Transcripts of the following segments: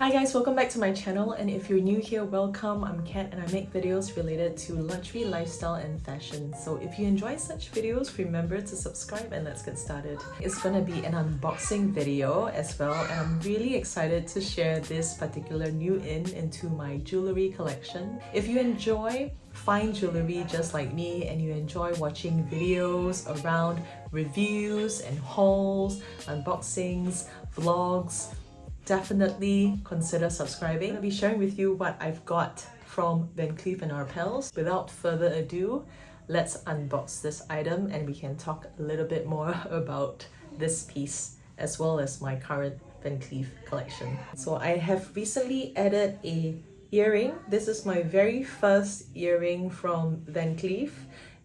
Hi guys, welcome back to my channel, and if you're new here, welcome. I'm Kat and I make videos related to luxury, lifestyle and fashion. So if you enjoy such videos, remember to subscribe and let's get started. It's gonna be an unboxing video as well, and I'm really excited to share this particular new into my jewelry collection. If you enjoy fine jewelry just like me and you enjoy watching videos around reviews and hauls, unboxings, vlogs, definitely consider subscribing. I'll be sharing with you what I've got from Cleef and Arpels. Without further ado, let's unbox this item and we can talk a little bit more about this piece as well as my current Cleef collection. So I have recently added a earring. This is my very first earring from Cleef,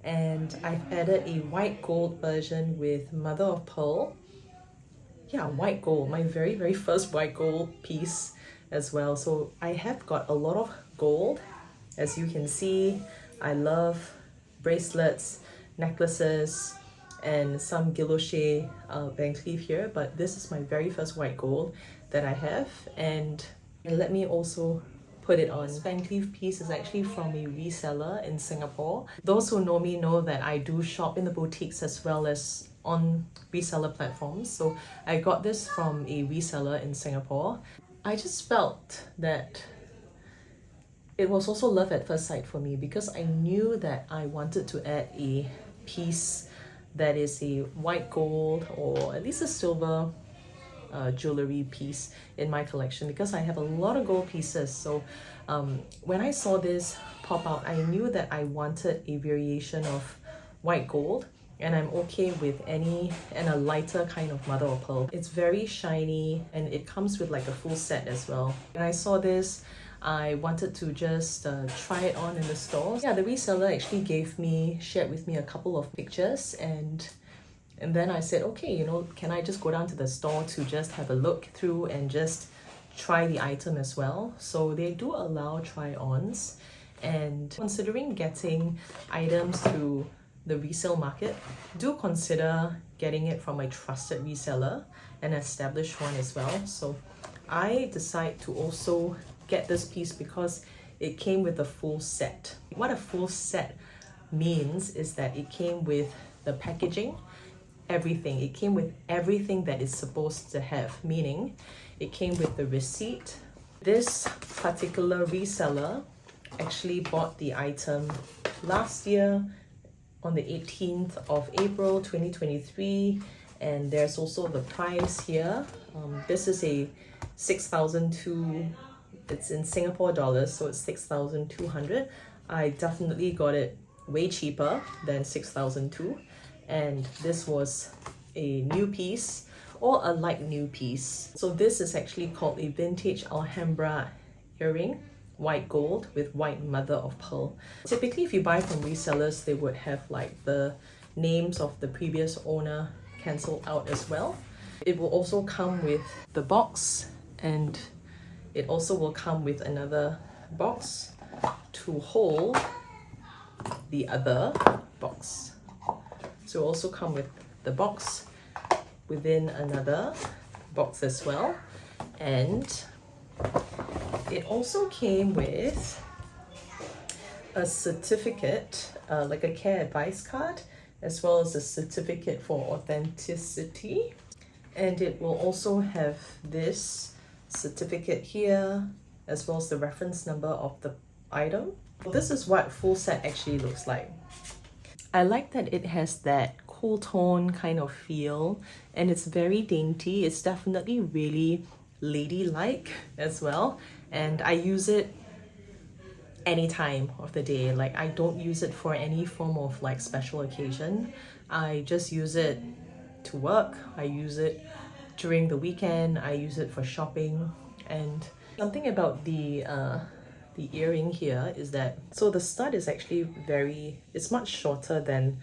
and I've added a white gold version with mother of pearl. Yeah, white gold, my very first white gold piece as well. So I have got a lot of gold. As you can see, I love bracelets, necklaces, and some guilloche Van Cleef here, but this is my very first white gold that I have. And let me also put it on. This Van Cleef piece is actually from a reseller in Singapore. Those who know me know that I do shop in the boutiques as well as on reseller platforms. So I got this from a reseller in Singapore. I just felt that it was also love at first sight for me because I knew that I wanted to add a piece that is a white gold or at least a silver jewelry piece in my collection because I have a lot of gold pieces. So when I saw this pop out, I knew that I wanted a variation of white gold, and I'm okay with any and a lighter kind of mother of pearl. It's very shiny and it comes with like a full set as well. When I saw this, I wanted to just try it on in the stores. Yeah, the reseller actually shared with me a couple of pictures, and then I said, okay, can I just go down to the store to just have a look through and just try the item as well? So they do allow try-ons, and considering getting items through the resale market, do consider getting it from a trusted reseller, an established one as well. So I decided to also get this piece because it came with a full set. What a full set means is that it came with the packaging, everything. It came with everything that it's supposed to have, meaning it came with the receipt. This particular reseller actually bought the item last year on the 18th of April 2023, and there's also the price here. This is a 6,200, it's in Singapore dollars, so it's 6,200. I definitely got it way cheaper than 6,200, and this was a new piece or a light new piece. So this is actually called a vintage Alhambra earring, white gold with white mother of pearl. Typically, if you buy from resellers, they would have like the names of the previous owner cancelled out as well. It will also come with the box, and it also will come with another box to hold the other box. So also come with the box within another box as well, and it also came with a certificate, like a care advice card, as well as a certificate for authenticity. And it will also have this certificate here, as well as the reference number of the item. This is what full set actually looks like. I like that it has that cool tone kind of feel, and it's very dainty. It's definitely really ladylike as well, and I use it any time of the day. Like, I don't use it for any form of like special occasion. I just use it to work, I use it during the weekend, I use it for shopping. And something about the earring here is that, so the stud is actually it's much shorter than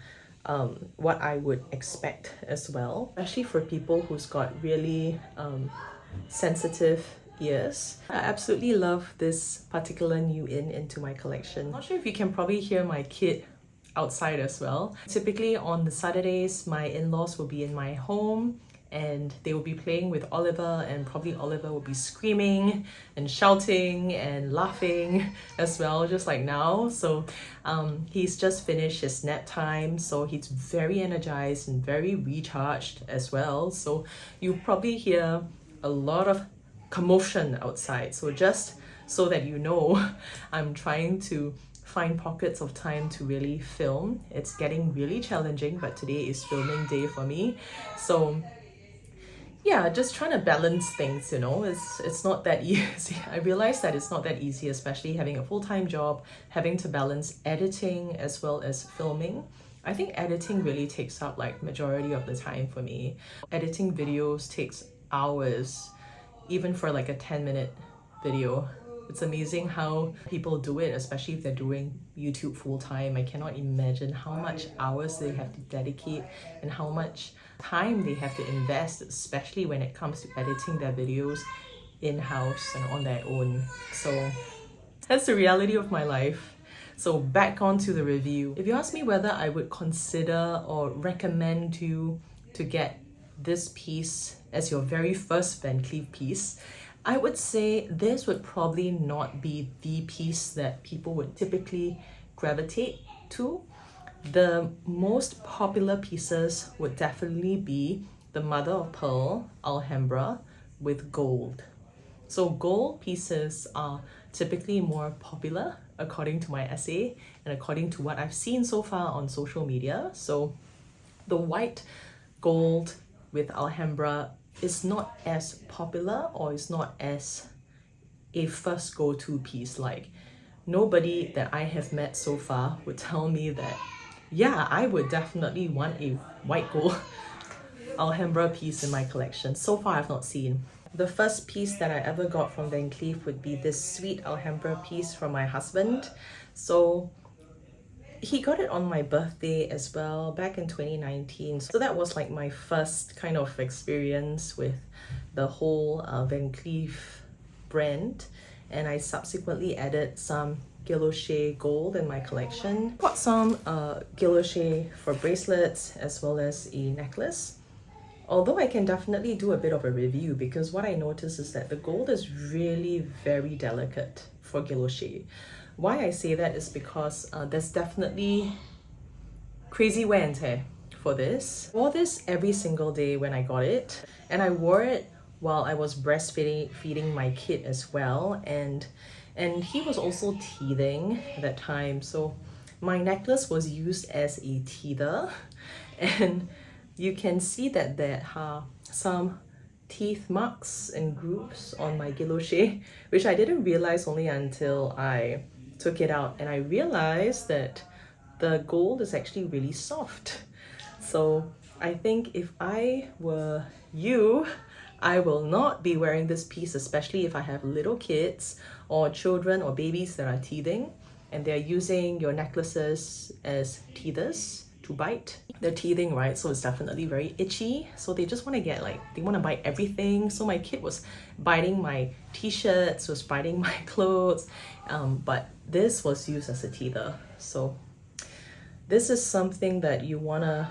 what I would expect as well, especially for people who's got really sensitive ears. I absolutely love this particular new into my collection. Not sure if you can probably hear my kid outside as well. Typically on the Saturdays, my in-laws will be in my home and they will be playing with Oliver, and probably Oliver will be screaming and shouting and laughing as well, just like now. So he's just finished his nap time, so he's very energized and very recharged as well. So you probably hear a lot of commotion outside. So just so that you know, I'm trying to find pockets of time to really film. It's getting really challenging, but today is filming day for me. So yeah, just trying to balance things, you know. It's not that easy. I realize that it's not that easy, especially having a full-time job, having to balance editing as well as filming. I think editing really takes up like majority of the time for me. Editing videos takes hours, even for like a 10-minute video. It's amazing how people do it, especially if they're doing YouTube full-time. I cannot imagine how much hours they have to dedicate and how much time they have to invest, especially when it comes to editing their videos in-house and on their own. So that's the reality of my life. So back on to the review. If you ask me whether I would consider or recommend you to get this piece as your very first Van Cleef piece, I would say this would probably not be the piece that people would typically gravitate to. The most popular pieces would definitely be the mother of pearl Alhambra with gold. So gold pieces are typically more popular according to my essay and according to what I've seen so far on social media. So the white gold with Alhambra is not as popular, or is not as a first go-to piece. Like, nobody that I have met so far would tell me that, yeah, I would definitely want a white gold Alhambra piece in my collection. So far, I've not seen. The first piece that I ever got from Van Cleef would be this sweet Alhambra piece from my husband. So he got it on my birthday as well, back in 2019. So that was like my first kind of experience with the whole Van Cleef brand. And I subsequently added some guilloche gold in my collection. Got some guilloche for bracelets as well as a necklace. Although I can definitely do a bit of a review, because what I noticed is that the gold is really very delicate for guilloche. Why I say that is because there's definitely crazy wear and tear for this. I wore this every single day when I got it, and I wore it while I was feeding my kid as well, and he was also teething at that time. So my necklace was used as a teether, and you can see that there are some teeth marks and grooves on my guilloche, which I didn't realize only until I took it out and I realized that the gold is actually really soft. So I think if I were you, I will not be wearing this piece, especially if I have little kids or children or babies that are teething and they're using your necklaces as teethers to bite. They're teething, right? So it's definitely very itchy. So they just want to get they want to bite everything. So my kid was biting my t-shirts, was biting my clothes, but this was used as a teether. So this is something that you want to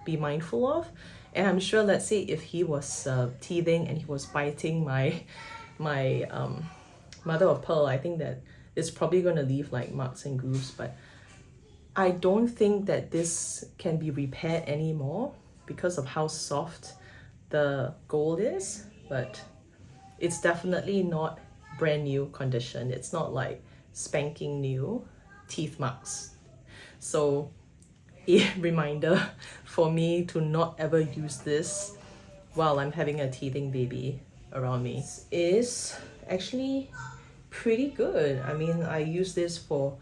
be mindful of. And I'm sure, let's say if he was teething and he was biting my mother of pearl, I think that it's probably going to leave like marks and grooves. But I don't think that this can be repaired anymore because of how soft the gold is, but it's definitely not brand new condition. It's not like spanking new teeth marks. So a reminder for me to not ever use this while I'm having a teething baby around me. This is actually pretty good. I mean, I use this for,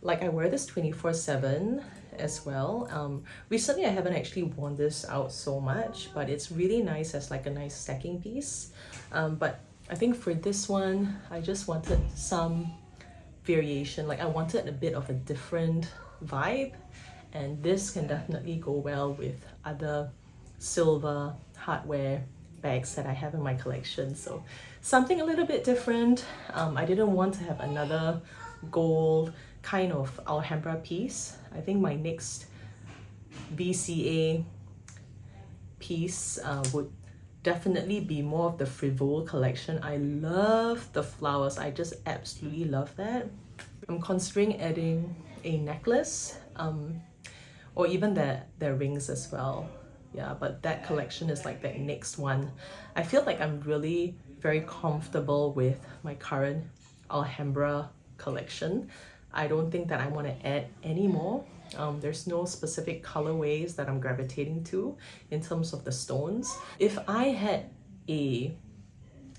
I wear this 24/7 as well. Recently I haven't actually worn this out so much, but it's really nice as like a nice stacking piece. But I think for this one, I just wanted some variation. I wanted a bit of a different vibe, and this can definitely go well with other silver hardware bags that I have in my collection. So something a little bit different. I didn't want to have another gold kind of Alhambra piece. I think my next VCA piece would definitely be more of the frivole collection. I love the flowers. I just absolutely love that. I'm considering adding a necklace, or even their rings as well. Yeah, but that collection is like that next one. I feel like I'm really very comfortable with my current Alhambra collection. I don't think that I want to add any more. There's no specific colorways that I'm gravitating to in terms of the stones. If I had a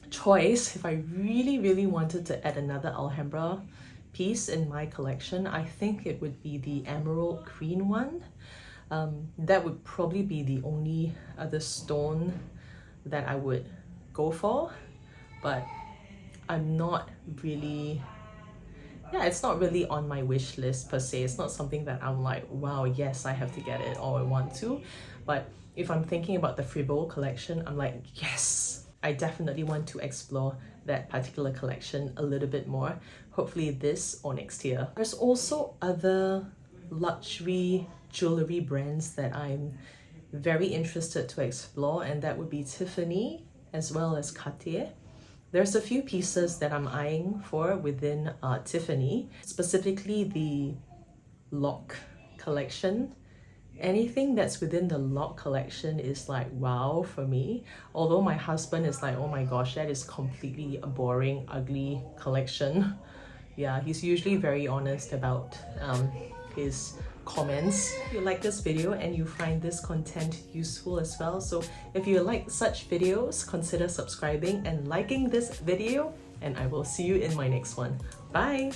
choice, if I really wanted to add another Alhambra piece in my collection, I think it would be the emerald green one. That would probably be the only other stone that I would go for, but I'm not really, yeah, it's not really on my wish list per se. It's not something that I'm like, wow, yes, I have to get it or I want to. But if I'm thinking about the frivole collection, I'm like, yes, I definitely want to explore that particular collection a little bit more. Hopefully this or next year. There's also other luxury jewelry brands that I'm very interested to explore, and that would be Tiffany as well as Cartier. There's a few pieces that I'm eyeing for within Tiffany, specifically the lock collection. Anything that's within the lock collection is like wow for me. Although my husband is like, oh my gosh, that is completely a boring, ugly collection. Yeah, he's usually very honest about his comments. If you like this video and you find this content useful as well, so if you like such videos, consider subscribing and liking this video, and I will see you in my next one. Bye!